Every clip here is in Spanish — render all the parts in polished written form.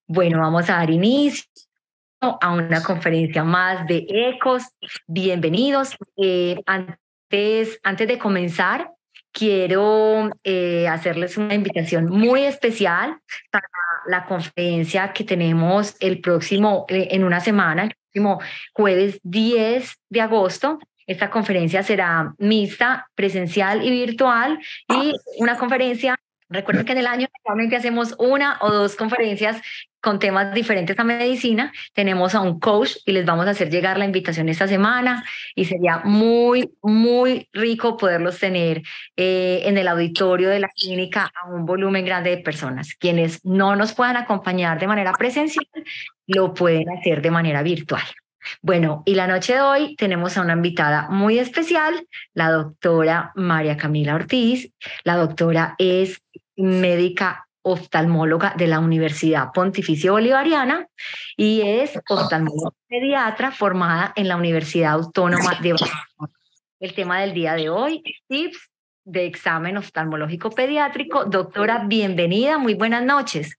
Bueno, vamos a dar inicio a una conferencia más de ECOS. Bienvenidos. Antes de comenzar, quiero hacerles una invitación muy especial para la conferencia que tenemos el próximo, en una semana, el próximo jueves 10 de agosto. Esta conferencia será mixta, presencial y virtual, y una conferencia. Recuerden que en el año normalmente hacemos una o dos conferencias con temas diferentes a medicina. Tenemos a un coach y les vamos a hacer llegar la invitación esta semana, y sería muy, muy rico poderlos tener en el auditorio de la clínica a un volumen grande de personas. Quienes no nos puedan acompañar de manera presencial, lo pueden hacer de manera virtual. Bueno, y la noche de hoy tenemos a una invitada muy especial, la doctora María Camila Ortiz. La doctora es médica oftalmóloga de la Universidad Pontificia Bolivariana y es oftalmóloga pediatra formada en la Universidad Autónoma de Barcelona. El tema del día de hoy, tips de examen oftalmológico pediátrico. Doctora, bienvenida, muy buenas noches.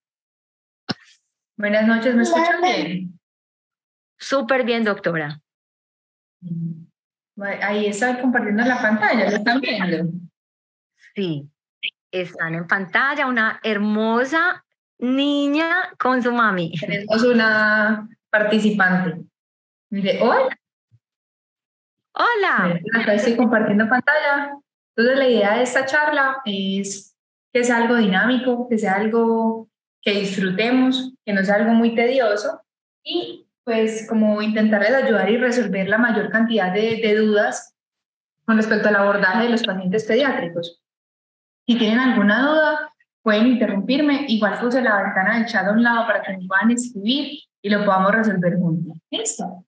Buenas noches, ¿me escuchan bien? Súper bien, doctora. Ahí estoy compartiendo la pantalla, ¿lo están viendo? Sí, están en pantalla una hermosa niña con su mami. Tenemos una participante. Mire, hola. Hola. Acá estoy compartiendo pantalla. Entonces la idea de esta charla es que sea algo dinámico, que sea algo que disfrutemos, que no sea algo muy tedioso y pues como intentarles ayudar y resolver la mayor cantidad de dudas con respecto al abordaje de los pacientes pediátricos. Si tienen alguna duda, pueden interrumpirme. Igual puse la ventana del chat a un lado para que me puedan escribir y lo podamos resolver juntos. ¿Listo?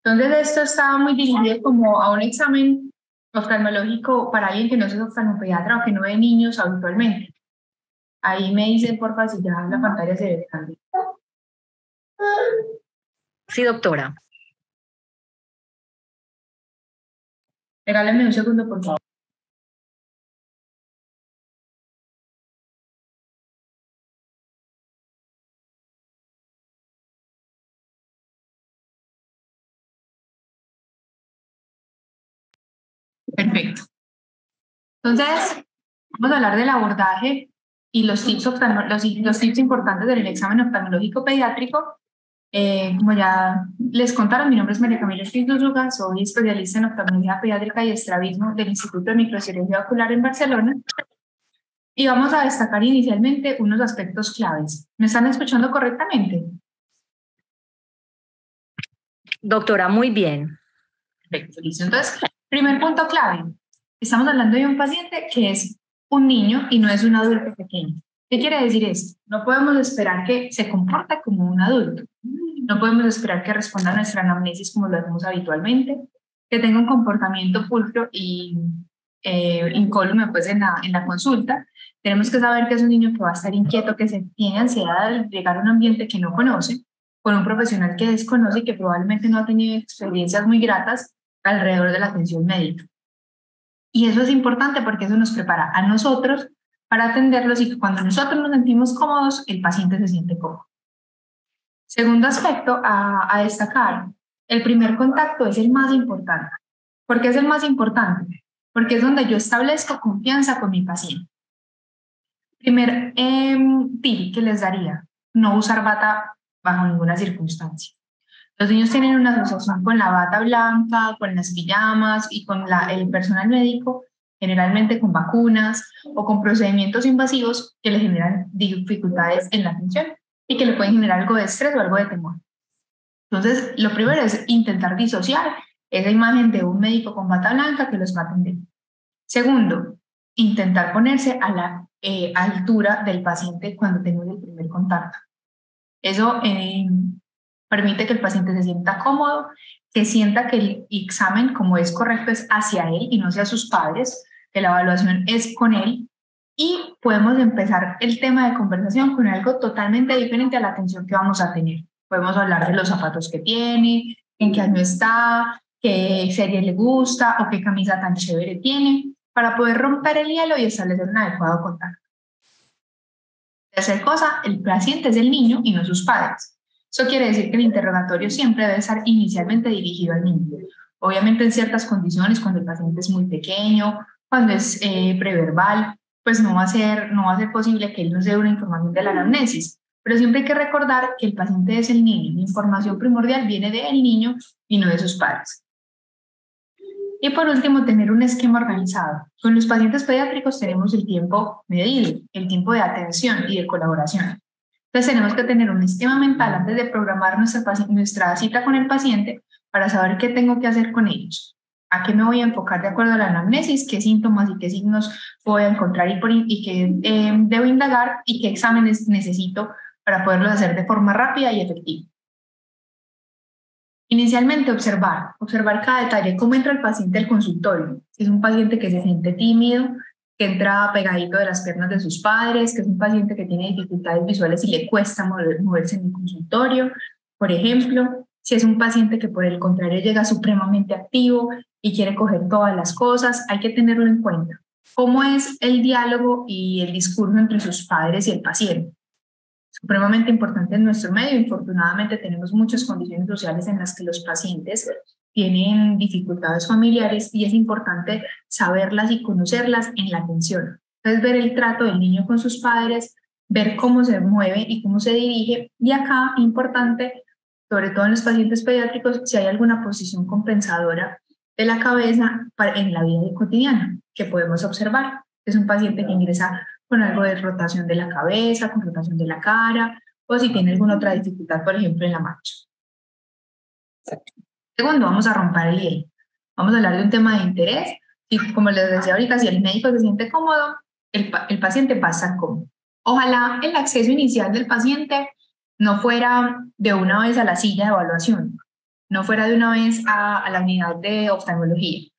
Entonces, esto estaba muy dirigido como a un examen oftalmológico para alguien que no es oftalmopediatra o que no ve niños habitualmente. Ahí me dicen, porfa, si ya la pantalla se ve grande. Sí, doctora. Regálenme un segundo, por favor. Perfecto. Entonces, vamos a hablar del abordaje y los tips, los tips importantes del examen oftalmológico pediátrico. Como ya les contaron, mi nombre es María Camila Ortiz Zúñiga, soy especialista en oftalmología pediátrica y estrabismo del Instituto de Microcirugía Ocular en Barcelona. Y vamos a destacar inicialmente unos aspectos claves. ¿Me están escuchando correctamente? Doctora, muy bien. Perfecto, listo. Entonces, primer punto clave. Estamos hablando de un paciente que es un niño y no es un adulto pequeño. ¿Qué quiere decir esto? No podemos esperar que se comporte como un adulto. No podemos esperar que responda a nuestra anamnesis como lo hacemos habitualmente, que tenga un comportamiento pulcro y incólume pues, en la consulta. Tenemos que saber que es un niño que va a estar inquieto, que se tiene ansiedad al llegar a un ambiente que no conoce, con un profesional que desconoce y que probablemente no ha tenido experiencias muy gratas alrededor de la atención médica. Y eso es importante porque eso nos prepara a nosotros para atenderlos y que cuando nosotros nos sentimos cómodos, el paciente se siente cómodo. Segundo aspecto a destacar, el primer contacto es el más importante. ¿Por qué es el más importante? Porque es donde yo establezco confianza con mi paciente. Primer tip que les daría, no usar bata bajo ninguna circunstancia. Los niños tienen una asociación con la bata blanca, con las pijamas y con el personal médico, generalmente con vacunas o con procedimientos invasivos que le generan dificultades en la atención y que le pueden generar algo de estrés o algo de temor. Entonces, lo primero es intentar disociar esa imagen de un médico con bata blanca que los va a atender. Segundo, intentar ponerse a la altura del paciente cuando tenemos el primer contacto. Eso permite que el paciente se sienta cómodo, que sienta que el examen, como es correcto, es hacia él y no hacia sus padres, que la evaluación es con él, y podemos empezar el tema de conversación con algo totalmente diferente a la atención que vamos a tener. Podemos hablar de los zapatos que tiene, en qué año está, qué serie le gusta o qué camisa tan chévere tiene, para poder romper el hielo y establecer un adecuado contacto. Tercer cosa, el paciente es el niño y no sus padres. Eso quiere decir que el interrogatorio siempre debe estar inicialmente dirigido al niño. Obviamente en ciertas condiciones, cuando el paciente es muy pequeño, cuando es preverbal, pues no va a ser posible que él nos dé una información de la anamnesis. Pero siempre hay que recordar que el paciente es el niño. La información primordial viene del niño y no de sus padres. Y por último, tener un esquema organizado. Con los pacientes pediátricos tenemos el tiempo medido, el tiempo de atención y de colaboración. Entonces tenemos que tener un esquema mental antes de programar nuestra cita con el paciente para saber qué tengo que hacer con ellos, a qué me voy a enfocar de acuerdo a la anamnesis, qué síntomas y qué signos voy a encontrar y qué debo indagar y qué exámenes necesito para poderlos hacer de forma rápida y efectiva. Inicialmente observar cada detalle, cómo entra el paciente al consultorio. Si es un paciente que se siente tímido, que entra pegadito de las piernas de sus padres, que es un paciente que tiene dificultades visuales y le cuesta moverse en el consultorio, por ejemplo. Si es un paciente que por el contrario llega supremamente activo y quiere coger todas las cosas, hay que tenerlo en cuenta. ¿Cómo es el diálogo y el discurso entre sus padres y el paciente? Supremamente importante en nuestro medio. Infortunadamente tenemos muchas condiciones sociales en las que los pacientes tienen dificultades familiares y es importante saberlas y conocerlas en la atención. Entonces, ver el trato del niño con sus padres, ver cómo se mueve y cómo se dirige. Y acá, importante, sobre todo en los pacientes pediátricos, si hay alguna posición compensadora de la cabeza en la vida cotidiana que podemos observar. Es un paciente que ingresa con algo de rotación de la cabeza, con rotación de la cara, o si tiene alguna otra dificultad, por ejemplo, en la marcha. Segundo, vamos a romper el hielo. Vamos a hablar de un tema de interés. Y como les decía ahorita, si el médico se siente cómodo, el paciente va a estar cómodo. Ojalá el acceso inicial del paciente no fuera de una vez a la silla de evaluación, no fuera de una vez a la unidad de oftalmología.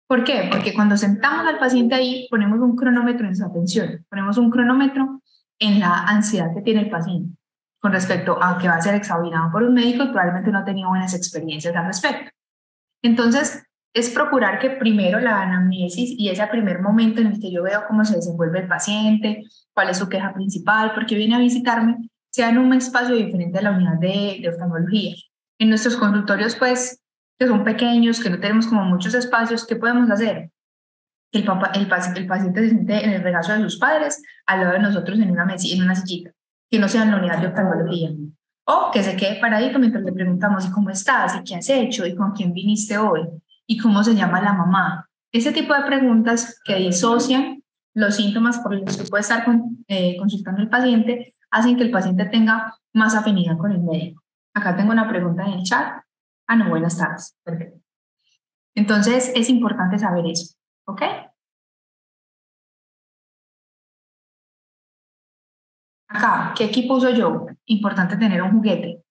¿Por qué? Porque cuando sentamos al paciente ahí, ponemos un cronómetro en su atención, ponemos un cronómetro en la ansiedad que tiene el paciente con respecto a que va a ser examinado por un médico y probablemente no ha tenido buenas experiencias al respecto. Entonces, es procurar que primero la anamnesis y ese primer momento en el que yo veo cómo se desenvuelve el paciente, cuál es su queja principal, por qué viene a visitarme, sea en un espacio diferente a la unidad de oftalmología. En nuestros consultorios, pues, que son pequeños, que no tenemos como muchos espacios, ¿qué podemos hacer? Que el paciente se siente en el regazo de sus padres, al lado de nosotros en una sillita, que no sea en la unidad de oftalmología. O que se quede paradito mientras le preguntamos, ¿y cómo estás? ¿Y qué has hecho? ¿Y con quién viniste hoy? ¿Y cómo se llama la mamá? Ese tipo de preguntas que disocian los síntomas por los que puede estar consultando el paciente, hacen que el paciente tenga más afinidad con el médico. Acá tengo una pregunta en el chat. Ah, no, buenas tardes. Perfecto. Entonces, es importante saber eso, ¿ok? Acá, ¿qué equipo uso yo? Importante tener un juguete.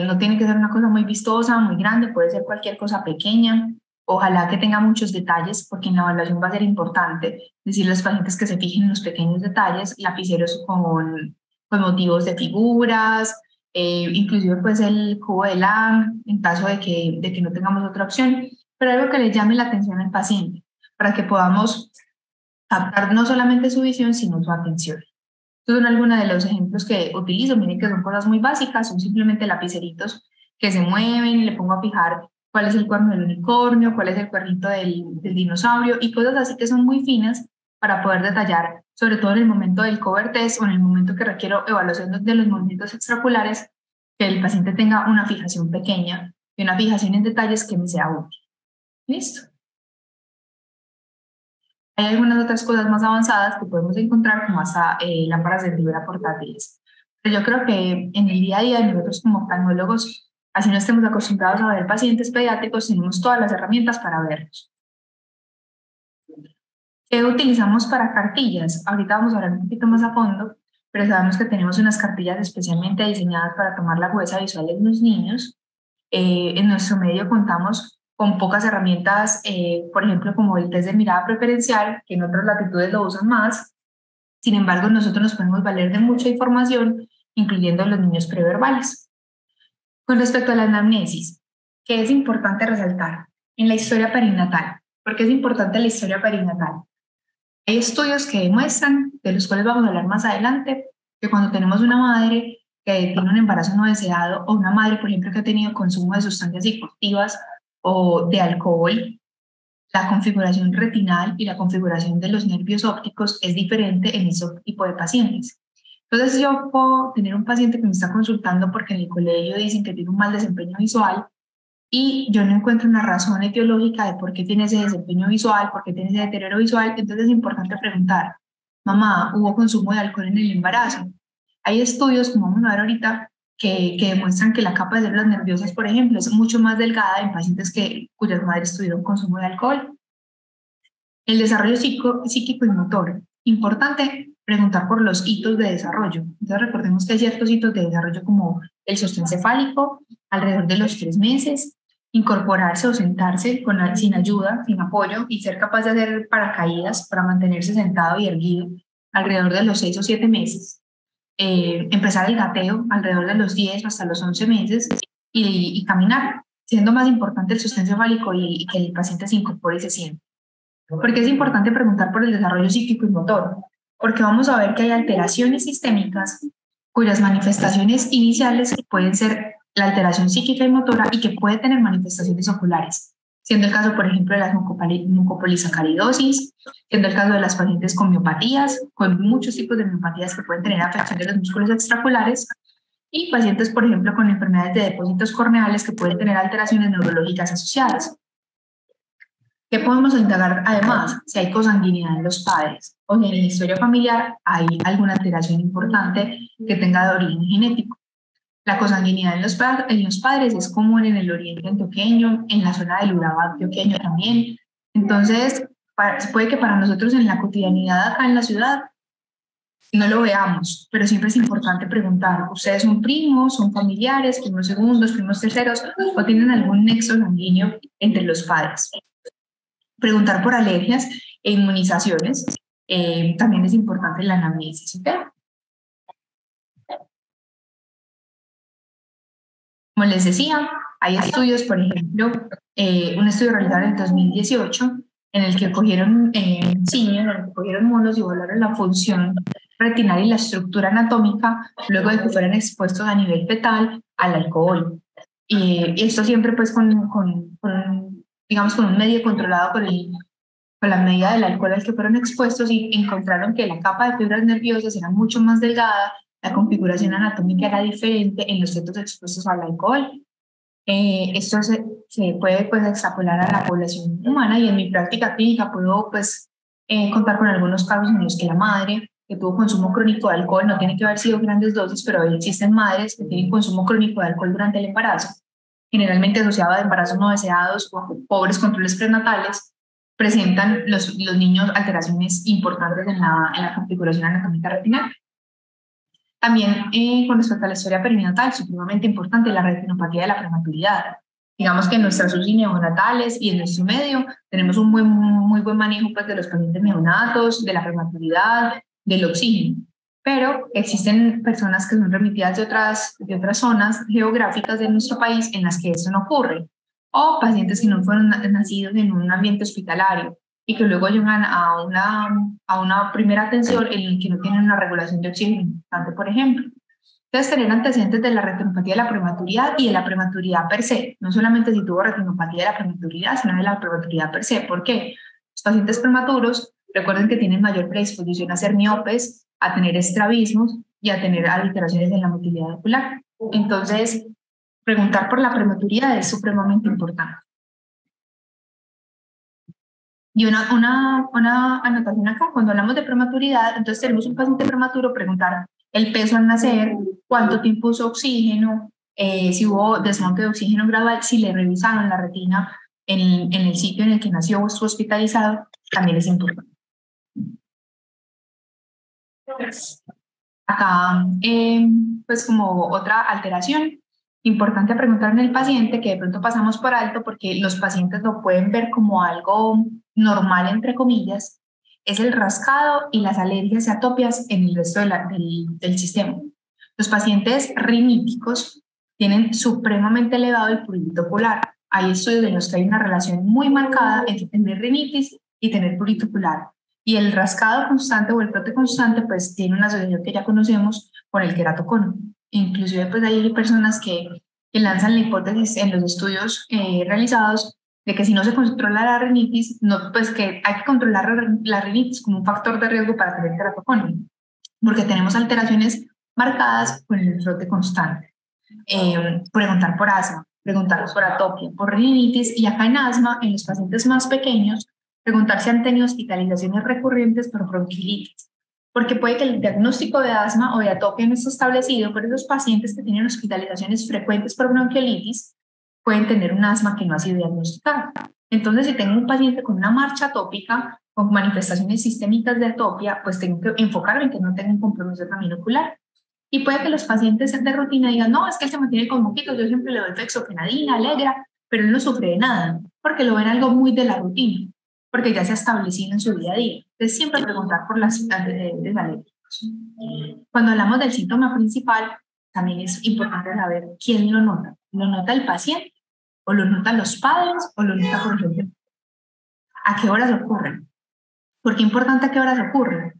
No tiene que ser una cosa muy vistosa, muy grande, puede ser cualquier cosa pequeña. Ojalá que tenga muchos detalles, porque en la evaluación va a ser importante decirle a los pacientes que se fijen en los pequeños detalles, lapiceros con motivos de figuras, inclusive pues el cubo de Lang, en caso de que no tengamos otra opción, pero algo que le llame la atención al paciente, para que podamos captar no solamente su visión, sino su atención. Estos son algunos de los ejemplos que utilizo. Miren que son cosas muy básicas, son simplemente lapiceritos que se mueven, le pongo a fijar cuál es el cuerno del unicornio, cuál es el cuernito del dinosaurio y cosas así que son muy finas para poder detallar, sobre todo en el momento del cover test o en el momento que requiero evaluación de los movimientos extraculares, que el paciente tenga una fijación pequeña y una fijación en detalles que me sea útil. ¿Listo? Hay algunas otras cosas más avanzadas que podemos encontrar, como hasta lámparas de fibra portátiles. Pero yo creo que en el día a día nosotros como oftalmólogos, así no estemos acostumbrados a ver pacientes pediátricos, tenemos todas las herramientas para verlos. ¿Qué utilizamos para cartillas? Ahorita vamos a hablar un poquito más a fondo, pero sabemos que tenemos unas cartillas especialmente diseñadas para tomar la agudeza visual en los niños. En nuestro medio contamos con pocas herramientas, por ejemplo, como el test de mirada preferencial, que en otras latitudes lo usan más. Sin embargo, nosotros nos podemos valer de mucha información, incluyendo los niños preverbales. Con respecto a la anamnesis, ¿qué es importante resaltar? En la historia perinatal. ¿Por qué es importante la historia perinatal? Hay estudios que demuestran, de los cuales vamos a hablar más adelante, que cuando tenemos una madre que tiene un embarazo no deseado o una madre, por ejemplo, que ha tenido consumo de sustancias psicoactivas o de alcohol, la configuración retinal y la configuración de los nervios ópticos es diferente en ese tipo de pacientes. Entonces yo puedo tener un paciente que me está consultando porque en el colegio dicen que tiene un mal desempeño visual y yo no encuentro una razón etiológica de por qué tiene ese desempeño visual, por qué tiene ese deterioro visual. Entonces es importante preguntar, mamá, ¿hubo consumo de alcohol en el embarazo? Hay estudios, como vamos a ver ahorita, que demuestran que la capa de células nerviosas, por ejemplo, es mucho más delgada en pacientes cuyas madres tuvieron consumo de alcohol. El desarrollo psíquico y motor. Importante preguntar por los hitos de desarrollo. Entonces recordemos que hay ciertos hitos de desarrollo como el sostén cefálico alrededor de los 3 meses, incorporarse o sentarse sin ayuda, sin apoyo y ser capaz de hacer paracaídas para mantenerse sentado y erguido alrededor de los 6 o 7 meses. Empezar el gateo alrededor de los 10 hasta los 11 meses y caminar, siendo más importante el sostén cefálico y que el paciente se incorpore y se siente. Porque es importante preguntar por el desarrollo psíquico y motor, porque vamos a ver que hay alteraciones sistémicas cuyas manifestaciones iniciales pueden ser la alteración psíquica y motora y que puede tener manifestaciones oculares, siendo el caso, por ejemplo, de la mucopolisacaridosis, siendo el caso de las pacientes con miopatías, con muchos tipos de miopatías que pueden tener afección de los músculos extraculares, y pacientes, por ejemplo, con enfermedades de depósitos corneales que pueden tener alteraciones neurológicas asociadas. ¿Qué podemos indagar además? Si hay cosanguinidad en los padres o si en la historia familiar hay alguna alteración importante que tenga de origen genético. La cosanguinidad en los padres es común en el oriente antioqueño, en la zona del Urabá antioqueño también. Entonces, puede que para nosotros en la cotidianidad acá en la ciudad no lo veamos, pero siempre es importante preguntar, ¿ustedes son primos, son familiares, primos segundos, primos terceros o tienen algún nexo sanguíneo entre los padres? Preguntar por alergias e inmunizaciones también es importante en la anamnesis. ¿Okay? Como les decía, hay estudios, por ejemplo, un estudio realizado en el 2018 en el que cogieron simios, en el que cogieron monos y evaluaron la función retinal y la estructura anatómica luego de que fueran expuestos a nivel fetal al alcohol. Y esto siempre pues digamos, con un medio controlado con la medida del alcohol al que fueron expuestos y encontraron que la capa de fibras nerviosas era mucho más delgada, la configuración anatómica era diferente en los fetos expuestos al alcohol. Esto se puede pues extrapolar a la población humana y en mi práctica clínica puedo pues contar con algunos casos en los que la madre que tuvo consumo crónico de alcohol, no tiene que haber sido grandes dosis, pero existen madres que tienen consumo crónico de alcohol durante el embarazo, generalmente asociado a embarazos no deseados o a pobres controles prenatales, presentan los niños alteraciones importantes en la configuración anatómica retinal. También con respecto a la historia perinatal, supremamente importante la retinopatía de la prematuridad. Digamos que en nuestras UCI neonatales y en nuestro medio tenemos un muy buen manejo pues, de los pacientes neonatos, de la prematuridad, del oxígeno. Pero existen personas que son remitidas de otras zonas geográficas de nuestro país en las que esto no ocurre. O pacientes que no fueron nacidos en un ambiente hospitalario y que luego llegan a una primera atención en el que no tienen una regulación de oxígeno importante, por ejemplo. Entonces, tener antecedentes de la retinopatía de la prematuridad y de la prematuridad per se, no solamente si tuvo retinopatía de la prematuridad, sino de la prematuridad per se. ¿Por qué? Los pacientes prematuros, recuerden que tienen mayor predisposición a ser miopes, a tener estrabismos y a tener alteraciones en la motilidad ocular. Entonces, preguntar por la prematuridad es supremamente importante. Y una anotación acá, cuando hablamos de prematuridad, entonces tenemos un paciente prematuro, preguntar el peso al nacer, cuánto tiempo usó oxígeno, si hubo desmonte de oxígeno gradual, si le revisaron la retina en el sitio en el que nació o estuvo hospitalizado, también es importante. Acá, pues como otra alteración, importante preguntar en el paciente, que de pronto pasamos por alto porque los pacientes lo pueden ver como algo normal, entre comillas, es el rascado y las alergias y atopias en el resto del sistema. Los pacientes riníticos tienen supremamente elevado el prurito ocular. Hay estudios en los que hay una relación muy marcada entre tener rinitis y tener prurito ocular. Y el rascado constante o el frote constante pues tiene una asociación que ya conocemos con el queratocono. Inclusive pues hay personas que lanzan la hipótesis en los estudios realizados de que si no se controla la rinitis, no, pues que hay que controlar la rinitis como un factor de riesgo para tener queratocono, porque tenemos alteraciones marcadas con el frote constante. Preguntar por asma, preguntar por atopia, por rinitis, y acá en asma, en los pacientes más pequeños, preguntar si han tenido hospitalizaciones recurrentes por bronquiolitis, porque puede que el diagnóstico de asma o de atopia no esté establecido, pero esos pacientes que tienen hospitalizaciones frecuentes por bronquiolitis pueden tener un asma que no ha sido diagnosticada. Entonces, si tengo un paciente con una marcha atópica, con manifestaciones sistémicas de atopia, pues tengo que enfocarme en que no tenga un compromiso también ocular. Y puede que los pacientes de rutina digan, no, es que él se mantiene con moquitos, yo siempre le doy fexofenadina, Alegra, pero él no sufre de nada, porque lo ven algo muy de la rutina, porque ya se ha establecido en su día a día. Entonces, siempre preguntar por las antecedentes alérgicos. Cuando hablamos del síntoma principal, también es importante saber quién lo nota. ¿Lo nota el paciente? ¿O lo notan los padres? ¿O lo nota, por ejemplo, a qué horas ocurren? ¿Por qué es importante a qué horas ocurren?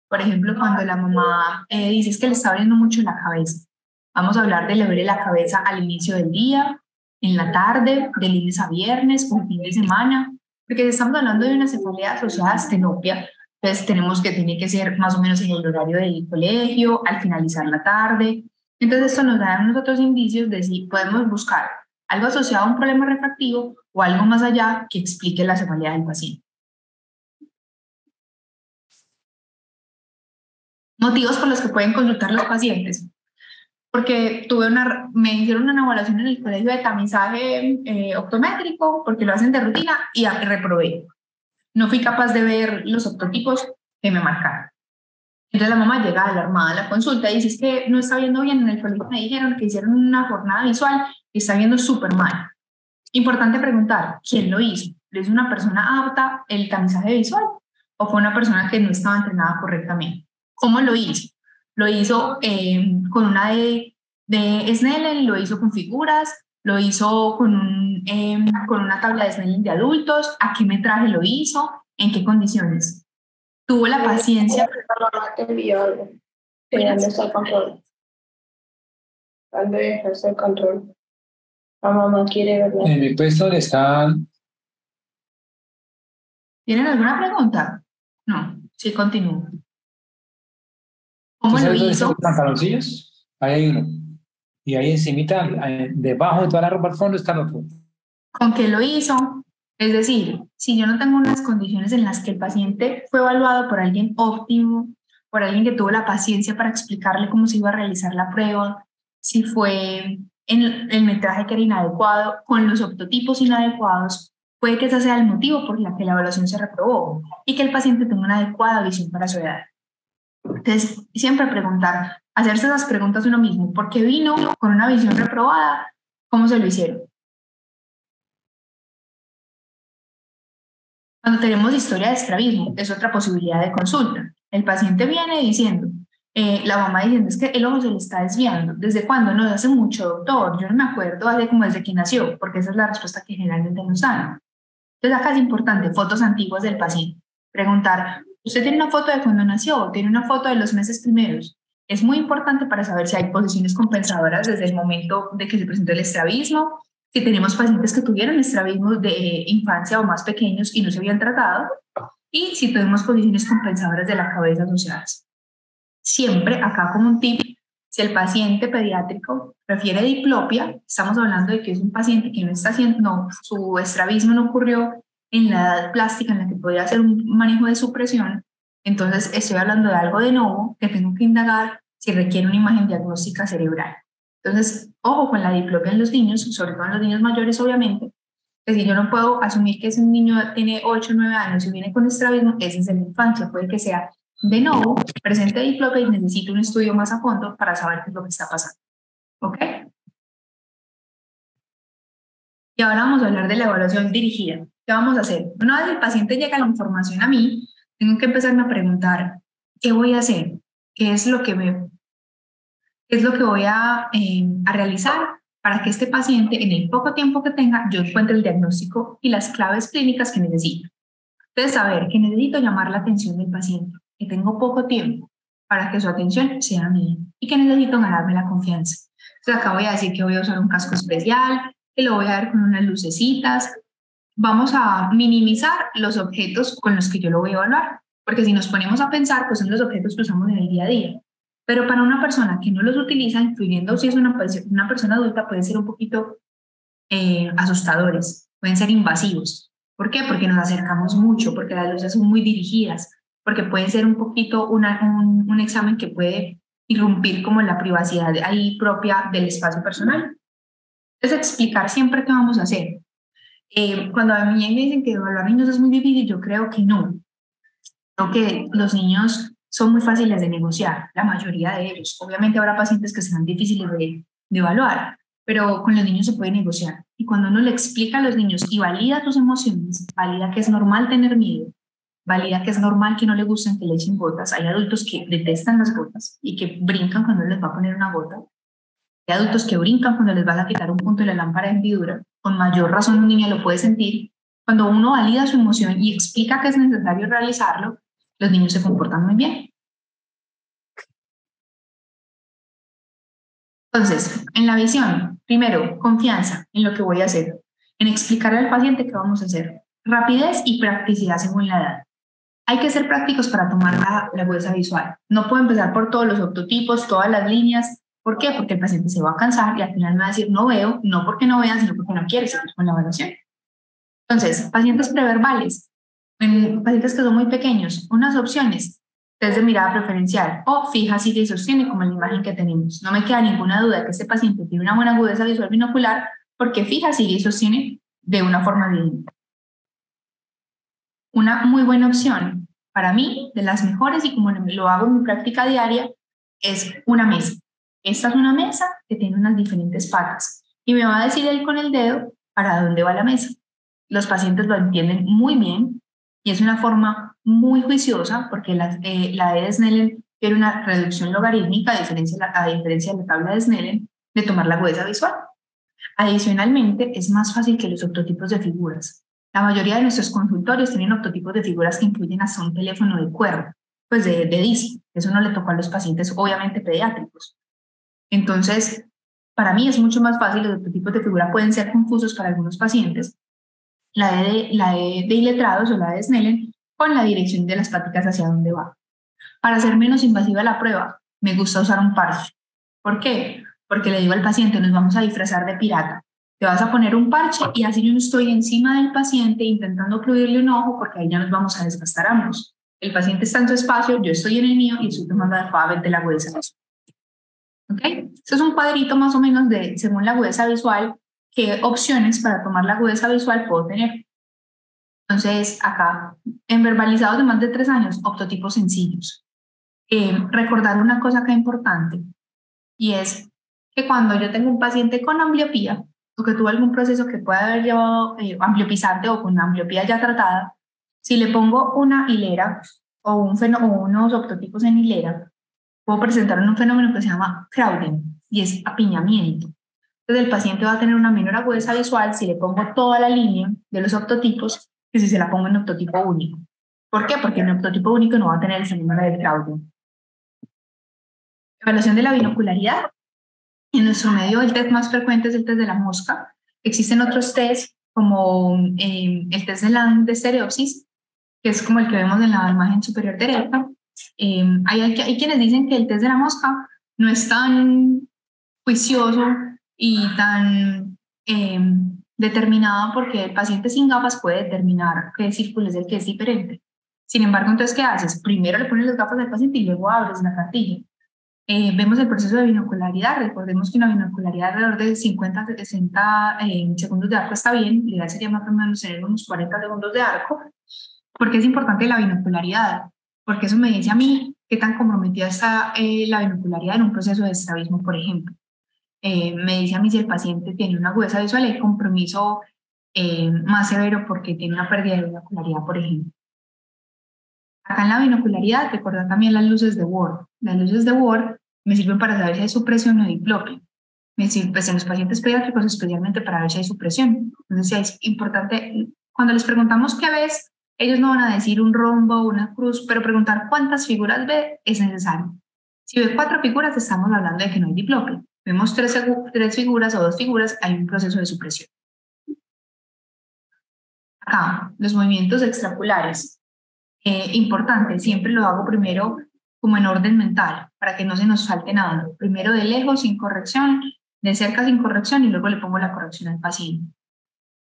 Por ejemplo, cuando la mamá dice es que le está doliendo mucho la cabeza. Vamos a hablar de le duele la cabeza al inicio del día, en la tarde, de lunes a viernes o fin de semana, porque estamos hablando de una cefalea asociada a astenopia, entonces tenemos que tiene que ser más o menos en el horario del colegio, al finalizar la tarde. Entonces esto nos da unos otros indicios de si podemos buscar algo asociado a un problema refractivo o algo más allá que explique la cefalea del paciente. Motivos por los que pueden consultar los pacientes. Porque me hicieron una evaluación en el colegio de tamizaje optométrico, porque lo hacen de rutina, y reprobé. No fui capaz de ver los optotipos que me marcaron. Entonces la mamá llega alarmada a la consulta y dice, es que no está viendo bien, en el colegio me dijeron que hicieron una jornada visual y está viendo súper mal. Importante preguntar, ¿quién lo hizo? ¿Lo hizo una persona apta el tamizaje visual o fue una persona que no estaba entrenada correctamente? ¿Cómo lo hizo? Lo hizo con una de Snellen, lo hizo con figuras, lo hizo con una tabla de Snellen de adultos. ¿A qué metraje lo hizo? ¿En qué condiciones? Tuvo la paciencia. La mamá te envió algo. ¿Dónde está el control? ¿Dónde está el control? La mamá quiere verlo. En mi puesto le están. ¿Tienen alguna pregunta? No, sí, continúo. ¿Cómo ¿Tú lo sabes dónde están hizo? los pantaloncillos? Ahí hay uno. Y ahí encimita, debajo de toda la ropa al fondo está el otro. ¿Con qué lo hizo? Es decir, si yo no tengo unas condiciones en las que el paciente fue evaluado por alguien óptimo, por alguien que tuvo la paciencia para explicarle cómo se iba a realizar la prueba, si fue en el metraje que era inadecuado, con los optotipos inadecuados, puede que ese sea el motivo por el que la evaluación se reprobó y que el paciente tenga una adecuada visión para su edad. Entonces, siempre preguntar, hacerse esas preguntas uno mismo. ¿Por qué vino con una visión reprobada? ¿Cómo se lo hicieron? Cuando tenemos historia de estrabismo, es otra posibilidad de consulta. El paciente viene diciendo, la mamá diciendo, es que el ojo se le está desviando. ¿Desde cuándo? No, hace mucho, doctor. Yo no me acuerdo, hace como desde que nació, porque esa es la respuesta que generalmente nos dan. Entonces, acá es importante, fotos antiguas del paciente. Preguntar, ¿usted tiene una foto de cuando nació? ¿Tiene una foto de los meses primeros? Es muy importante para saber si hay posiciones compensadoras desde el momento de que se presentó el estrabismo, si tenemos pacientes que tuvieron estrabismo de infancia o más pequeños y no se habían tratado, y si tenemos posiciones compensadoras de la cabeza asociadas. Siempre, acá como un tip, si el paciente pediátrico refiere diplopia, estamos hablando de que es un paciente que no está haciendo, no, su estrabismo no ocurrió en la edad plástica en la que podía hacer un manejo de supresión, entonces estoy hablando de algo de nuevo que tengo que indagar si requiere una imagen diagnóstica cerebral. Entonces, ojo con la diplopia en los niños, sobre todo en los niños mayores, obviamente, que si yo no puedo asumir que ese niño tiene 8 o 9 años y viene con estrabismo, ese es en la infancia, puede que sea de nuevo presente diplopia y necesito un estudio más a fondo para saber qué es lo que está pasando. ¿Ok? Y ahora vamos a hablar de la evaluación dirigida. ¿Qué vamos a hacer? Una vez el paciente llega la información a mí, tengo que empezarme a preguntar, ¿qué voy a hacer? ¿Qué es lo que voy a realizar para que este paciente, en el poco tiempo que tenga, yo encuentre el diagnóstico y las claves clínicas que necesito? Entonces, saber que necesito llamar la atención del paciente, que tengo poco tiempo para que su atención sea mía y que necesito ganarme la confianza. Entonces, acá voy a decir que voy a usar un casco especial, que lo voy a ver con unas lucecitas. Vamos a minimizar los objetos con los que yo lo voy a evaluar, porque si nos ponemos a pensar, pues son los objetos que usamos en el día a día. Pero para una persona que no los utiliza, incluyendo si es una persona adulta, pueden ser un poquito asustadores, pueden ser invasivos. ¿Por qué? Porque nos acercamos mucho, porque las luces son muy dirigidas, porque puede ser un poquito un examen que puede irrumpir como en la privacidad ahí propia del espacio personal. Es explicar siempre qué vamos a hacer. Cuando a mí me dicen que evaluar niños es muy difícil, yo creo que no. Creo que los niños son muy fáciles de negociar, la mayoría de ellos. Obviamente habrá pacientes que serán difíciles de evaluar, pero con los niños se puede negociar. Y cuando uno le explica a los niños y valida tus emociones, valida que es normal tener miedo, valida que es normal que no le gusten que le echen gotas. Hay adultos que detestan las gotas y que brincan cuando les va a poner una gota. Hay adultos que brincan cuando les vas a quitar un punto de la lámpara de hendidura. Con mayor razón un niño lo puede sentir. Cuando uno valida su emoción y explica que es necesario realizarlo, los niños se comportan muy bien. Entonces, en la visión, primero, confianza en lo que voy a hacer, en explicarle al paciente qué vamos a hacer. Rapidez y practicidad según la edad. Hay que ser prácticos para tomar la agudeza visual. No puedo empezar por todos los octotipos, todas las líneas. ¿Por qué? Porque el paciente se va a cansar y al final me va a decir no veo, no porque no vean, sino porque no quiere seguir con la evaluación. Entonces, pacientes preverbales, en pacientes que son muy pequeños, unas opciones, test de mirada preferencial o fija, sigue y sostiene, como en la imagen que tenemos. No me queda ninguna duda de que este paciente tiene una buena agudeza visual binocular porque fija, sigue y sostiene de una forma evidente. Una muy buena opción para mí, de las mejores y como lo hago en mi práctica diaria, es una mesa. Esta es una mesa que tiene unas diferentes patas y me va a decir él con el dedo para dónde va la mesa. Los pacientes lo entienden muy bien y es una forma muy juiciosa porque la de Snellen tiene una reducción logarítmica a diferencia de la tabla de Snellen de tomar la agudeza visual. Adicionalmente, es más fácil que los octotipos de figuras. La mayoría de nuestros consultorios tienen octotipos de figuras que incluyen hasta un teléfono de cuerda, pues de disco. Eso no le tocó a los pacientes, obviamente pediátricos. Entonces, para mí es mucho más fácil. Los octotipos de figura pueden ser confusos para algunos pacientes. La de iletrados o la de Snellen con la dirección de las prácticas hacia dónde va. Para hacer menos invasiva la prueba, me gusta usar un parche. ¿Por qué? Porque le digo al paciente, nos vamos a disfrazar de pirata. Te vas a poner un parche y así yo no estoy encima del paciente intentando ocluirle un ojo porque ahí ya nos vamos a desgastar ambos. El paciente está en su espacio, yo estoy en el mío y estoy tomando adecuadamente la agudeza visual. ¿Ok? Este es un cuadrito más o menos de, según la agudeza visual, qué opciones para tomar la agudeza visual puedo tener. Entonces, acá, en verbalizados de más de 3 años, octotipos sencillos. Recordar una cosa acá importante y es que cuando yo tengo un paciente con ambliopía o que tuvo algún proceso que pueda haber llevado ambliopizante o con ambliopía ya tratada, si le pongo una hilera o unos octotipos en hilera, puedo presentar un fenómeno que se llama crowding y es apiñamiento. Entonces el paciente va a tener una menor agudeza visual si le pongo toda la línea de los octotipos que si se la pongo en octotipo único. ¿Por qué? Porque en octotipo único no va a tener el fenómeno del crowding. Evaluación de la binocularidad. En nuestro medio el test más frecuente es el test de la mosca. Existen otros tests como el test de estereopsis, que es como el que vemos en la imagen superior derecha. Hay quienes dicen que el test de la mosca no es tan juicioso y tan determinado porque el paciente sin gafas puede determinar qué círculo es el que es diferente. Sin embargo, entonces, ¿qué haces? Primero le pones las gafas al paciente y luego abres la cartilla. Vemos el proceso de binocularidad. Recordemos que una binocularidad alrededor de 50-60 segundos de arco está bien. La ideal sería más o menos tener unos 40 segundos de arco. ¿Por qué es importante la binocularidad? Porque eso me dice a mí qué tan comprometida está la binocularidad en un proceso de estrabismo, por ejemplo. Me dice a mí si el paciente tiene una agudeza visual y hay compromiso más severo porque tiene una pérdida de binocularidad, por ejemplo. Acá en la binocularidad, recordad también las luces de Ward. Las luces de Ward me sirven para saber si hay supresión o diplopia. Me sirven pues, en los pacientes pediátricos especialmente para ver si hay supresión. Entonces, es importante, cuando les preguntamos qué ves, ellos no van a decir un rombo o una cruz, pero preguntar cuántas figuras ve es necesario. Si ve 4 figuras, estamos hablando de que no hay diplopia. Vemos 3 figuras o 2 figuras, hay un proceso de supresión. Acá, los movimientos extraculares. Importante, siempre lo hago primero como en orden mental, para que no se nos falte nada. Primero de lejos, sin corrección, de cerca, sin corrección, y luego le pongo la corrección al paciente.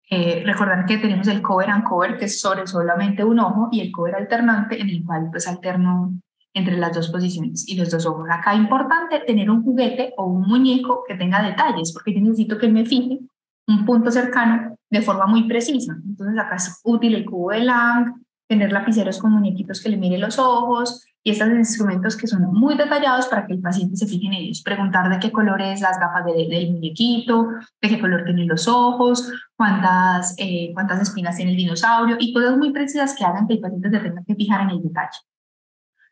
Recordar que tenemos el cover and cover, que es sobre solamente un ojo, y el cover alternante, en el cual pues alterno entre las 2 posiciones y los 2 ojos. Acá es importante tener un juguete o un muñeco que tenga detalles, porque yo necesito que me fije un punto cercano de forma muy precisa. Entonces acá es útil el cubo de Lang, tener lapiceros con muñequitos que le miren los ojos y estos instrumentos que son muy detallados para que el paciente se fije en ellos. Preguntar de qué color es las gafas del muñequito, de qué color tienen los ojos, cuántas espinas tiene el dinosaurio y cosas muy precisas que hagan que el paciente se tenga que fijar en el detalle.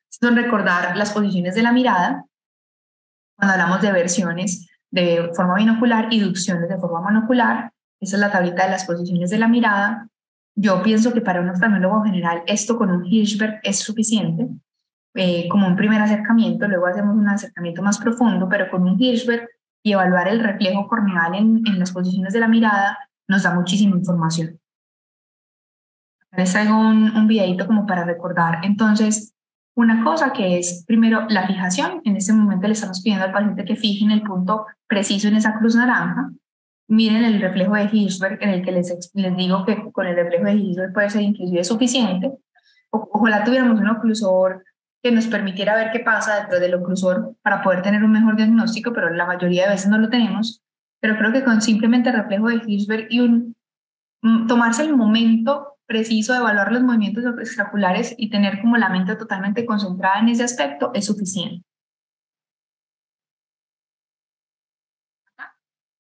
Son recordar las posiciones de la mirada, cuando hablamos de versiones de forma binocular y ducciones de forma monocular. Esa es la tablita de las posiciones de la mirada. Yo pienso que para un oftalmólogo general esto con un Hirschberg es suficiente, como un primer acercamiento. Luego hacemos un acercamiento más profundo, pero con un Hirschberg y evaluar el reflejo corneal en las posiciones de la mirada nos da muchísima información. Les traigo un videito como para recordar. Entonces, una cosa que es, primero, la fijación. En este momento le estamos pidiendo al paciente que fije en el punto preciso en esa cruz naranja. Miren el reflejo de Hirschberg, en el que les digo que con el reflejo de Hirschberg puede ser inclusive suficiente. Ojalá tuviéramos un oclusor que nos permitiera ver qué pasa dentro del oclusor para poder tener un mejor diagnóstico, pero la mayoría de veces no lo tenemos. Pero creo que con simplemente el reflejo de Hirschberg y tomarse el momento preciso de evaluar los movimientos extraculares y tener como la mente totalmente concentrada en ese aspecto es suficiente.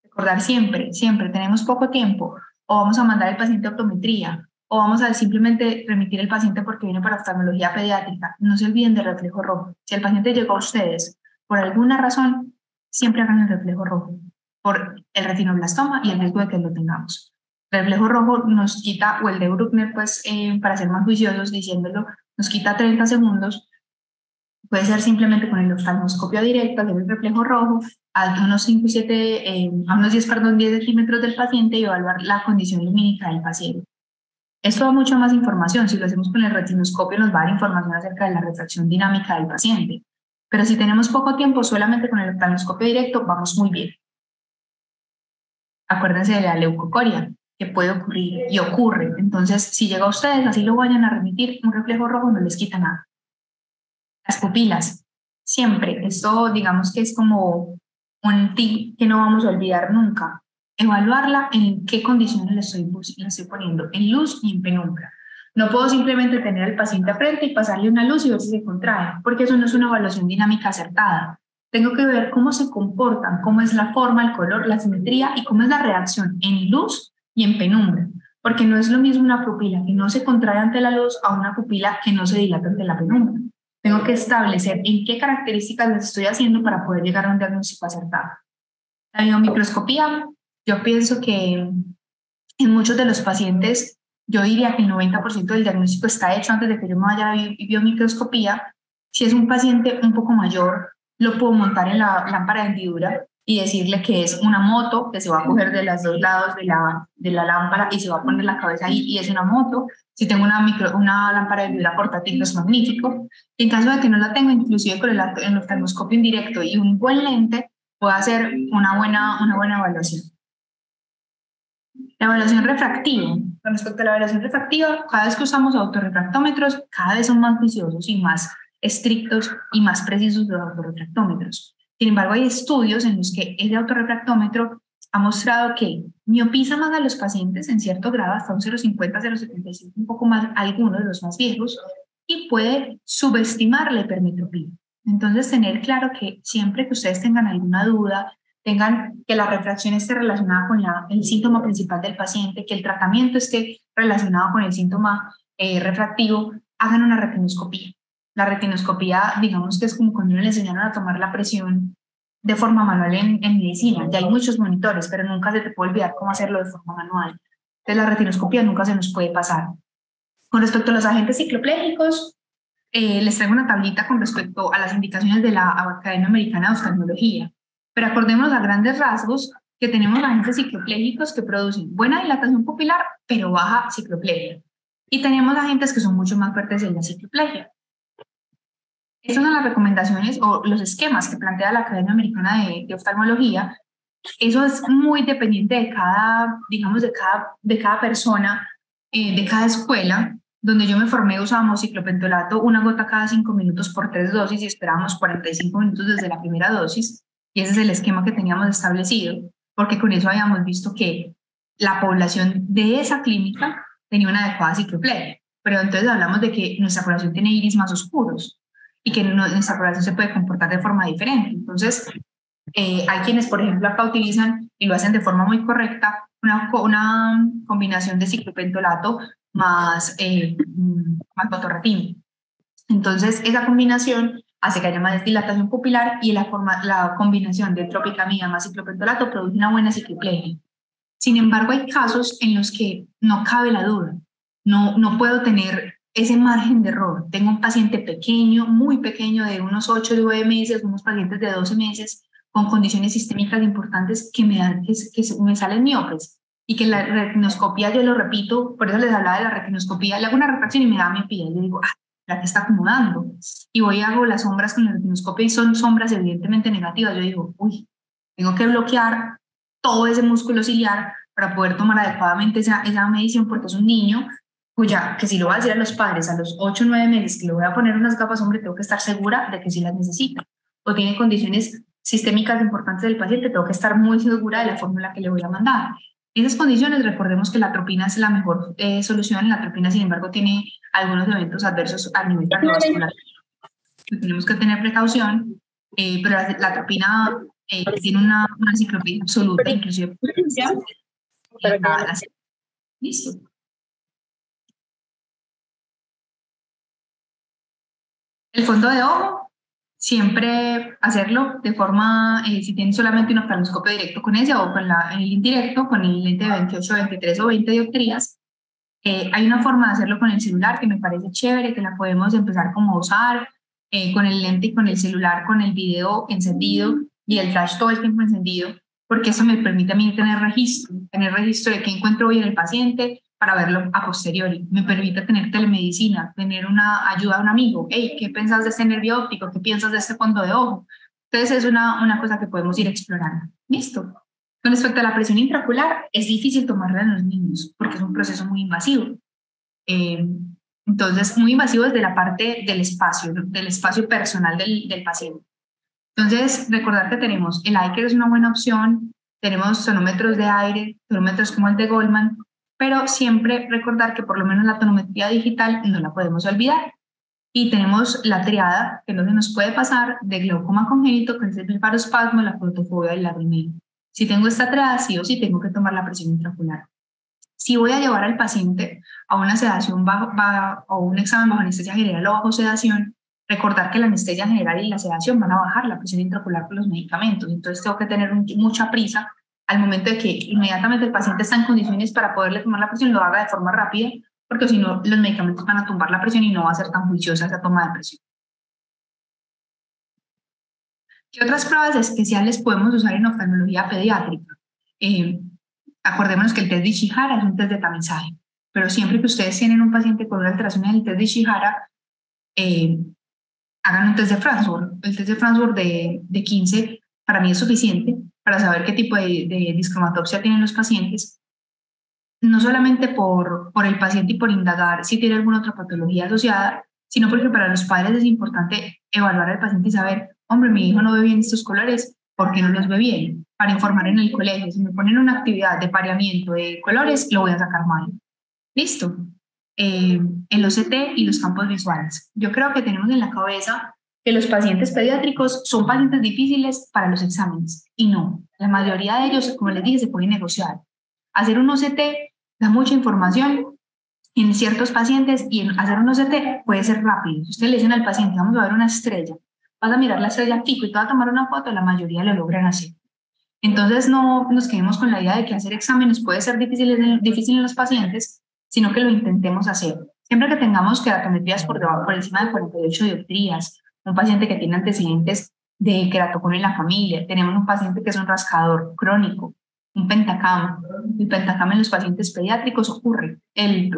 Recordar siempre, tenemos poco tiempo, o vamos a mandar al paciente a optometría, o vamos a simplemente remitir al paciente porque viene para oftalmología pediátrica. No se olviden del reflejo rojo. Si el paciente llegó a ustedes por alguna razón, siempre hagan el reflejo rojo, por el retinoblastoma y el riesgo de que lo tengamos. El reflejo rojo nos quita, o el de Bruckner, pues para ser más juiciosos diciéndolo, nos quita 30 segundos. Puede ser simplemente con el oftalmoscopio directo, hacer el reflejo rojo a unos 10 centímetros del paciente y evaluar la condición lumínica del paciente. Esto da mucha más información. Si lo hacemos con el retinoscopio nos va a dar información acerca de la refracción dinámica del paciente. Pero si tenemos poco tiempo, solamente con el oftalmoscopio directo vamos muy bien. Acuérdense de la leucocoria, que puede ocurrir y ocurre. Entonces, si llega a ustedes, así lo vayan a remitir, un reflejo rojo no les quita nada. Las pupilas, siempre. Esto digamos que es como un tip que no vamos a olvidar nunca. Evaluarla en qué condiciones la estoy poniendo, en luz y en penumbra. No puedo simplemente tener al paciente frente y pasarle una luz y ver si se contrae, porque eso no es una evaluación dinámica acertada. Tengo que ver cómo se comportan, cómo es la forma, el color, la simetría y cómo es la reacción en luz y en penumbra, porque no es lo mismo una pupila que no se contrae ante la luz a una pupila que no se dilata ante la penumbra. Tengo que establecer en qué características les estoy haciendo para poder llegar a un diagnóstico acertado. La biomicroscopía, yo pienso que en muchos de los pacientes, yo diría que el 90% del diagnóstico está hecho antes de que yo me vaya a la biomicroscopía. Si es un paciente un poco mayor, lo puedo montar en la lámpara de hendidura y decirle que es una moto, que se va a coger de los 2 lados de la lámpara y se va a poner la cabeza ahí y es una moto. Si tengo una lámpara de hendidura portátil, es magnífico. Y en caso de que no la tenga, inclusive con el oftalmoscopio indirecto y un buen lente, puedo hacer una buena evaluación. La evaluación refractiva. Con respecto a la evaluación refractiva, cada vez que usamos autorrefractómetros, cada vez son más juiciosos y más estrictos y más precisos los autorrefractómetros. Sin embargo, hay estudios en los que ese autorrefractómetro ha mostrado que miopiza más a los pacientes en cierto grado, hasta un 0,50, 0,75, un poco más, algunos de los más viejos, y puede subestimar la hipermetropía. Entonces, tener claro que siempre que ustedes tengan alguna duda, tengan que la refracción esté relacionada con el síntoma principal del paciente, que el tratamiento esté relacionado con el síntoma refractivo, hagan una retinoscopía. La retinoscopía, digamos que es como cuando le enseñaron a tomar la presión de forma manual en medicina. Ya hay muchos monitores, pero nunca se te puede olvidar cómo hacerlo de forma manual. Entonces, la retinoscopía nunca se nos puede pasar. Con respecto a los agentes cicloplégicos, les traigo una tablita con respecto a las indicaciones de la Academia Americana de Oftalmología. Pero acordémonos a grandes rasgos que tenemos agentes cicloplégicos que producen buena dilatación pupilar, pero baja cicloplegia. Y tenemos agentes que son mucho más fuertes en la cicloplegia. Estas son las recomendaciones o los esquemas que plantea la Academia Americana de Oftalmología. Eso es muy dependiente de cada, digamos, de cada persona, de cada escuela. Donde yo me formé usábamos ciclopentolato, una gota cada 5 minutos por 3 dosis y esperábamos 45 minutos desde la primera dosis. Y ese es el esquema que teníamos establecido, porque con eso habíamos visto que la población de esa clínica tenía una adecuada cicloplegia. Pero entonces hablamos de que nuestra población tiene iris más oscuros y que nuestra población se puede comportar de forma diferente. Entonces, hay quienes, por ejemplo, acá utilizan y lo hacen de forma muy correcta, una combinación de ciclopentolato más totorratimo. Entonces, esa combinación hace que haya más dilatación pupilar y la combinación de tropicamida más ciclopentolato produce una buena cicloplegia. Sin embargo, hay casos en los que no cabe la duda. No puedo tener ese margen de error. Tengo un paciente pequeño, muy pequeño, de unos 8 o 9 meses, unos pacientes de 12 meses, con condiciones sistémicas importantes que me salen miopes. Y que la retinoscopía, yo lo repito, por eso les hablaba de la retinoscopía, le hago una refracción y me da miopía. Yo digo, la que está acomodando. Y voy y hago las sombras con la retinoscopia y son sombras evidentemente negativas. Yo digo, uy, tengo que bloquear todo ese músculo ciliar para poder tomar adecuadamente esa medición, porque es un niño cuya, que si lo voy a decir a los padres a los 8 o 9 meses que le voy a poner unas gafas, hombre, tengo que estar segura de que sí las necesita. O tiene condiciones sistémicas importantes del paciente, tengo que estar muy segura de la fórmula que le voy a mandar. En esas condiciones, recordemos que la atropina es la mejor solución. La atropina, sin embargo, tiene algunos eventos adversos a nivel cardiovascular. Tenemos que tener precaución, pero la atropina tiene una cicloplegia absoluta, inclusive. Listo. El fondo de ojo, siempre hacerlo de forma, si tienen solamente un oftalmoscopio directo con ese o con el indirecto, con el lente de 28, 23 o 20 dioptrías. Hay una forma de hacerlo con el celular que me parece chévere, que la podemos empezar como a usar, con el lente y con el celular, con el video encendido y el flash todo el tiempo encendido, porque eso me permite a mí tener registro de qué encuentro hoy en el paciente para verlo a posteriori. Me permite tener telemedicina, tener una ayuda a un amigo. Hey, ¿qué piensas de este nervio óptico? ¿Qué piensas de este fondo de ojo? Entonces es una cosa que podemos ir explorando. ¿Listo? Con respecto a la presión intraocular, es difícil tomarla en los niños porque es un proceso muy invasivo. Entonces, muy invasivo desde la parte del espacio personal del paciente. Entonces, recordar que tenemos el iCare, es una buena opción, tenemos tonómetros de aire, tonómetros como el de Goldman, pero siempre recordar que por lo menos la tonometría digital no la podemos olvidar. Y tenemos la triada, que no se nos puede pasar, de glaucoma congénito, que es el blefarospasmo, la fotofobia y la rimel. Si tengo esta triada, sí o sí tengo que tomar la presión intraocular. Si voy a llevar al paciente a una sedación o un examen bajo anestesia general o bajo sedación, recordar que la anestesia general y la sedación van a bajar la presión intraocular con los medicamentos. Entonces tengo que tener mucha prisa al momento de que inmediatamente el paciente está en condiciones para poderle tomar la presión, lo haga de forma rápida, porque si no, los medicamentos van a tumbar la presión y no va a ser tan juiciosa esa toma de presión. ¿Qué otras pruebas especiales podemos usar en oftalmología pediátrica? Acordémonos que el test de Ishihara es un test de tamizaje, pero siempre que ustedes tienen un paciente con una alteración en el test de Ishihara, hagan un test de Frankfurt. El test de Frankfurt de 15 para mí es suficiente para saber qué tipo de discromatopsia tienen los pacientes, no solamente por el paciente y por indagar si tiene alguna otra patología asociada, sino porque para los padres es importante evaluar al paciente y saber, hombre, mi hijo no ve bien estos colores, ¿por qué no los ve bien? Para informar en el colegio, si me ponen una actividad de pareamiento de colores, lo voy a sacar mal. ¿Listo? En los CT y los campos visuales. Yo creo que tenemos en la cabeza que los pacientes pediátricos son pacientes difíciles para los exámenes, y no, la mayoría de ellos, como les dije, se pueden negociar. Hacer un OCT da mucha información en ciertos pacientes y hacer un OCT puede ser rápido. Si ustedes le dicen al paciente, vamos a ver una estrella, vas a mirar la estrella pico y te vas a tomar una foto, la mayoría lo logran hacer. Entonces no nos quedemos con la idea de que hacer exámenes puede ser difícil en los pacientes, sino que lo intentemos hacer. Siempre que tengamos queratometrías por encima de 48 dioptrías, un paciente que tiene antecedentes de queratoconio en la familia, tenemos un paciente que es un rascador crónico, un pentacama. El pentacama en los pacientes pediátricos ocurre, el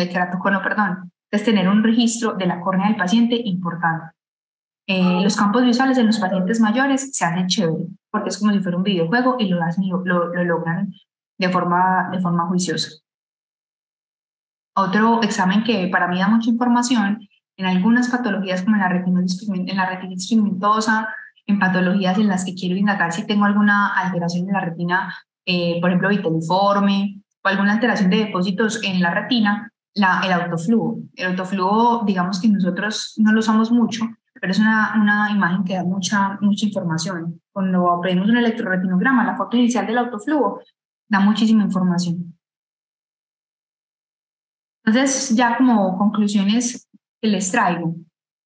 queratoconio, perdón, es tener un registro de la córnea del paciente importante. Los campos visuales en los pacientes mayores se hacen chévere, porque es como si fuera un videojuego y lo logran de forma juiciosa. Otro examen que para mí da mucha información, en algunas patologías como en la retinitis pigmentosa, en patologías en las que quiero indagar si tengo alguna alteración en la retina, por ejemplo, viteliforme, o alguna alteración de depósitos en la retina, el autoflujo. El autoflujo, digamos que nosotros no lo usamos mucho, pero es una imagen que da mucha información. Cuando aprendemos un electroretinograma, la foto inicial del autoflujo da muchísima información. Entonces, ya como conclusiones que les traigo.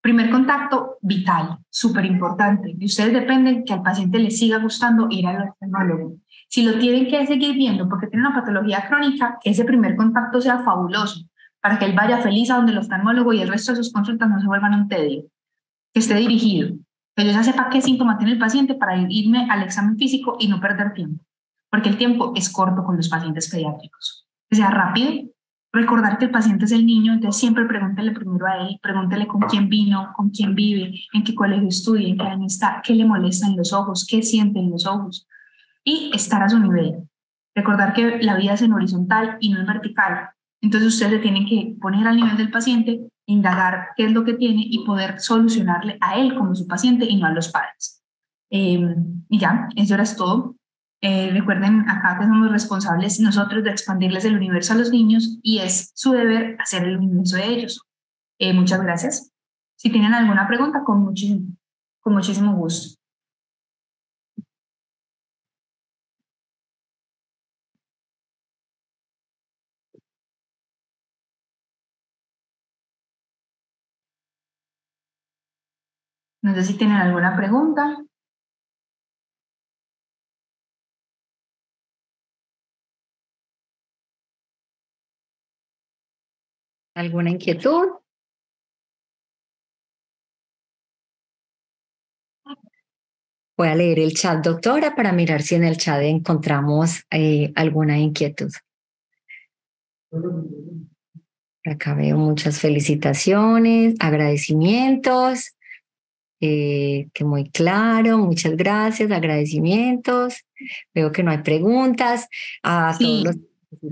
Primer contacto, vital, súper importante. De ustedes depende que al paciente le siga gustando ir al oftalmólogo. Si lo tienen que seguir viendo porque tiene una patología crónica, que ese primer contacto sea fabuloso, para que él vaya feliz a donde el oftalmólogo y el resto de sus consultas no se vuelvan un tedio. Que esté dirigido, que yo ya sepa qué síntoma tiene el paciente para irme al examen físico y no perder tiempo, porque el tiempo es corto con los pacientes pediátricos. Que sea rápido, recordar que el paciente es el niño, entonces siempre pregúntele primero a él, pregúntele con quién vino, con quién vive, en qué colegio estudia, en qué año está, qué le molesta en los ojos, qué siente en los ojos, y estar a su nivel. Recordar que la vida es en horizontal y no en vertical, entonces ustedes se tienen que poner al nivel del paciente, indagar qué es lo que tiene y poder solucionarle a él como su paciente y no a los padres. Y ya, eso era todo. Recuerden acá que somos responsables nosotros de expandirles el universo a los niños y es su deber hacer el universo de ellos. Muchas gracias. Si tienen alguna pregunta, con muchísimo gusto. No sé si tienen alguna pregunta. ¿Alguna inquietud? Voy a leer el chat, doctora, para mirar si en el chat encontramos alguna inquietud. Acá veo muchas felicitaciones, agradecimientos, que muy claro, muchas gracias, agradecimientos. Veo que no hay preguntas. A todos los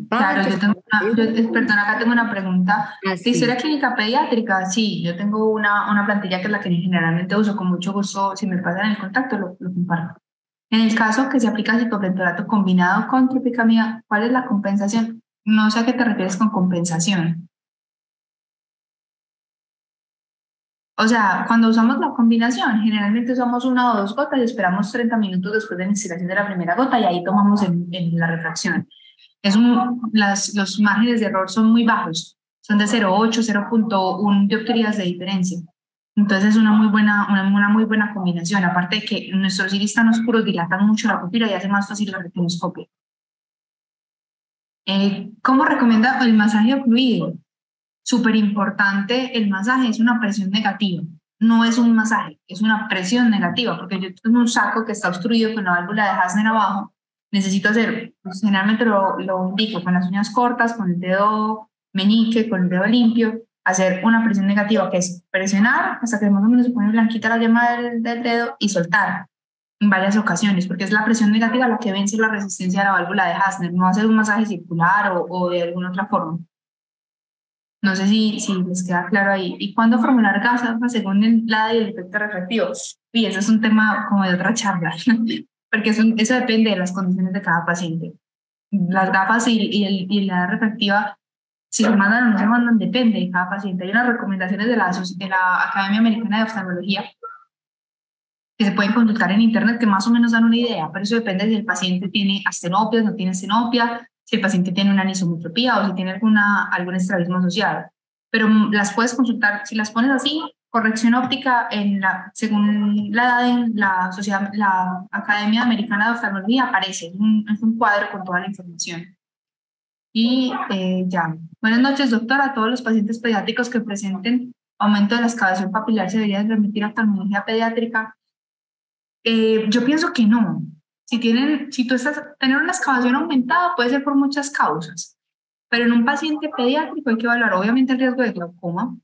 claro, participantes. perdón, acá tengo una pregunta. ¿De historia clínica pediátrica? Sí, yo tengo una plantilla que es la que generalmente uso, con mucho gusto, si me pasan el contacto, lo comparto. En el caso que se aplica citoprentolato combinado con tropicamida, ¿cuál es la compensación? No sé a qué te refieres con compensación. O sea, cuando usamos la combinación, generalmente usamos 1 o 2 gotas y esperamos 30 minutos después de la instilación de la primera gota y ahí tomamos en la refracción. Los márgenes de error son muy bajos, son de 0,8, 0,1 dioptrías de diferencia. Entonces es una muy buena combinación, aparte de que nuestros iris tan oscuros dilatan mucho la pupila y hace más fácil la retinoscopia. ¿Cómo recomienda el masaje ocluido? Súper importante, el masaje es una presión negativa, no es un masaje, es una presión negativa, porque yo tengo un saco que está obstruido con la válvula de Hasner abajo, necesito hacer, pues generalmente lo indico con las uñas cortas, con el dedo meñique, con el dedo limpio, hacer una presión negativa, que es presionar hasta que más o menos se pone blanquita la yema del dedo y soltar en varias ocasiones, porque es la presión negativa la que vence la resistencia a la válvula de Hasner, no hacer un masaje circular o de alguna otra forma. No sé si les queda claro ahí. ¿Y cuándo formular gafas según la edad y el efecto refractivo? Y eso es un tema como de otra charla, porque eso depende de las condiciones de cada paciente. Las gafas y la edad refractiva, si se mandan o no se mandan, depende de cada paciente. Hay unas recomendaciones de la Academia Americana de Oftalmología que se pueden consultar en internet que más o menos dan una idea, pero eso depende si el paciente tiene astenopia, no tiene astenopia, si el paciente tiene una anisometropía o si tiene algún estrabismo asociado. Pero las puedes consultar, si las pones así, corrección óptica según la edad en la Academia Americana de Oftalmología aparece, es un cuadro con toda la información. Y ya. Buenas noches, doctora. A todos los pacientes pediátricos que presenten aumento de la excavación papilar se deberían remitir a oftalmología pediátrica. Yo pienso que no. Si tú estás tener una excavación aumentada puede ser por muchas causas, pero en un paciente pediátrico hay que evaluar obviamente el riesgo de glaucoma,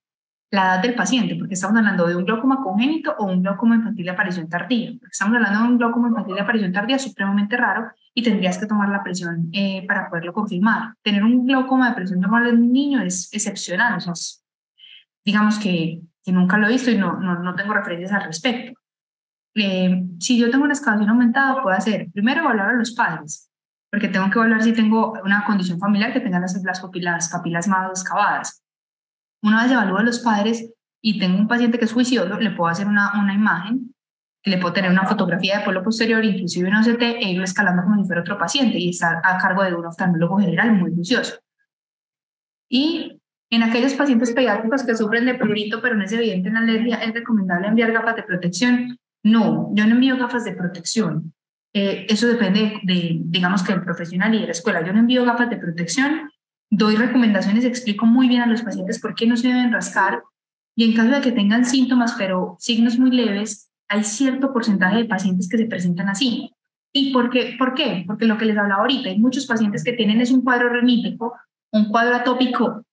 la edad del paciente, porque estamos hablando de un glaucoma congénito o un glaucoma infantil de aparición tardía. Porque estamos hablando de un glaucoma infantil de aparición tardía supremamente raro y tendrías que tomar la presión para poderlo confirmar. Tener un glaucoma de presión normal en un niño es excepcional, o sea, digamos que nunca lo he visto y no tengo referencias al respecto. Si yo tengo una excavación aumentada, puedo hacer primero evaluar a los padres, porque tengo que evaluar si tengo una condición familiar que tenga las papilas más excavadas. Una vez evalúo a los padres y tengo un paciente que es juicioso, le puedo hacer una imagen, que le puedo tener una fotografía de polo posterior, inclusive un OCT, e irlo escalando como si fuera otro paciente y estar a cargo de un oftalmólogo general muy juicioso. Y en aquellos pacientes pediátricos que sufren de prurito, pero no es evidente en alergia, ¿es recomendable enviar gafas de protección? No, yo no envío gafas de protección. Eso depende digamos que del profesional y de la escuela. Yo no envío gafas de protección, doy recomendaciones, explico muy bien a los pacientes por qué no se deben rascar y en caso de que tengan síntomas, pero signos muy leves, hay cierto porcentaje de pacientes que se presentan así. ¿Y por qué? Porque lo que les hablaba ahorita, hay muchos pacientes que tienen es un cuadro renítico, un cuadro atópico,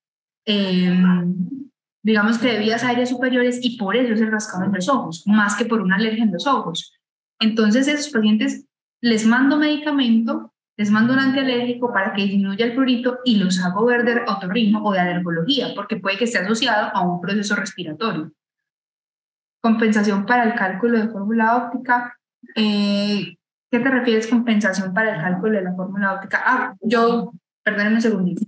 digamos que de vías aéreas superiores y por eso es el rascado en los ojos, más que por una alergia en los ojos. Entonces, esos pacientes les mando medicamento, les mando un antialérgico para que disminuya el prurito y los hago ver de otorrino o de alergología, porque puede que esté asociado a un proceso respiratorio. Compensación para el cálculo de fórmula óptica. ¿Qué te refieres compensación para el cálculo de la fórmula óptica? Perdónenme un segundito.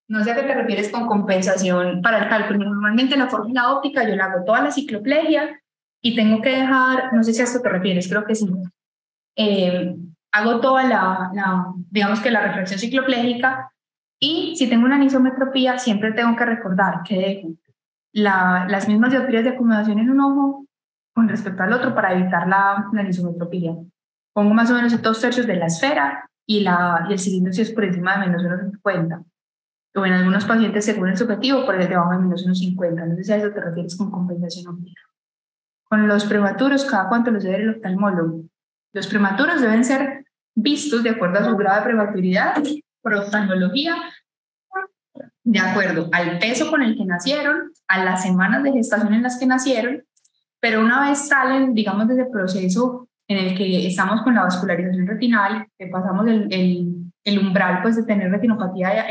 No sé a qué te refieres con compensación para el cálculo. Normalmente la fórmula óptica yo la hago toda la cicloplegia y tengo que dejar, no sé si a esto te refieres, creo que sí. Hago toda digamos que la refracción cicloplégica y si tengo una anisometropía siempre tengo que recordar que dejo las mismas dioptrías de acomodación en un ojo con respecto al otro para evitar la anisometropía. Pongo más o menos 2/3 de la esfera y el cilindro si es por encima de menos 1,50. O en algunos pacientes según el subjetivo por el debajo de menos 1,50. No sé si a eso te refieres con compensación óptica. Con los prematuros, ¿cada cuánto los debe el oftalmólogo? Los prematuros deben ser vistos de acuerdo a su grado de prematuridad por oftalmología, de acuerdo al peso con el que nacieron, a las semanas de gestación en las que nacieron, pero una vez salen, digamos, de ese proceso en el que estamos con la vascularización retinal, que pasamos el umbral pues, de tener retinopatía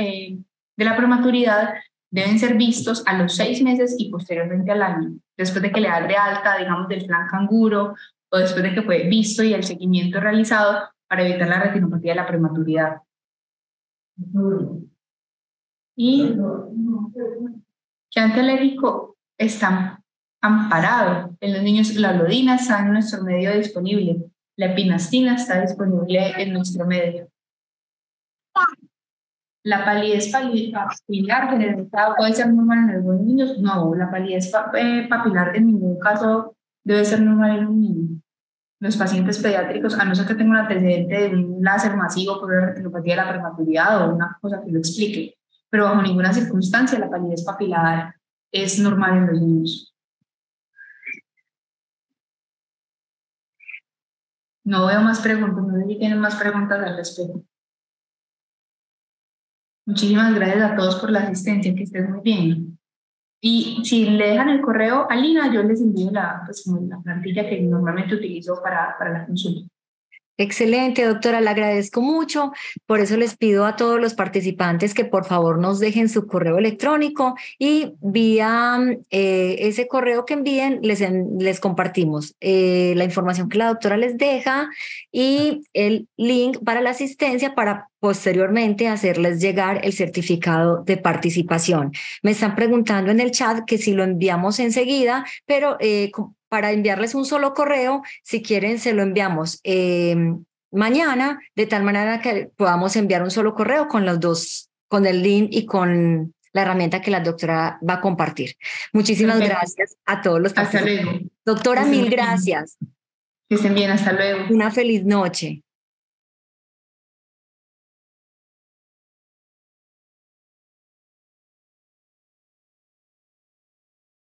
de la prematuridad, deben ser vistos a los 6 meses y posteriormente al año, después de que le da de alta, digamos, del plan canguro, o después de que fue visto y el seguimiento realizado para evitar la retinopatía de la prematuridad. Y que antialérgico está amparado. En los niños la lodina está en nuestro medio disponible, la epinastina está disponible en nuestro medio. ¿La palidez papilar generalizada puede ser normal en algunos niños? No, la palidez papilar en ningún caso debe ser normal en un niño. Los pacientes pediátricos, a no ser que tenga un antecedente de un láser masivo por la retinopatía de la prematuridad o una cosa que lo explique, pero bajo ninguna circunstancia la palidez papilar es normal en los niños. No veo más preguntas, no sé si tienen más preguntas al respecto. Muchísimas gracias a todos por la asistencia, que estén muy bien. Y si le dejan el correo a Lina, yo les envío la plantilla que normalmente utilizo para la consulta. Excelente, doctora, le agradezco mucho. Por eso les pido a todos los participantes que por favor nos dejen su correo electrónico y vía ese correo que envíen les compartimos la información que la doctora les deja y el link para la asistencia para posteriormente hacerles llegar el certificado de participación. Me están preguntando en el chat que si lo enviamos enseguida, pero para enviarles un solo correo, si quieren se lo enviamos mañana, de tal manera que podamos enviar un solo correo con los dos, con el link y con la herramienta que la doctora va a compartir. Muchísimas gracias a todos los participantes. Hasta luego. Doctora, mil gracias. Que estén bien, hasta luego. Una feliz noche.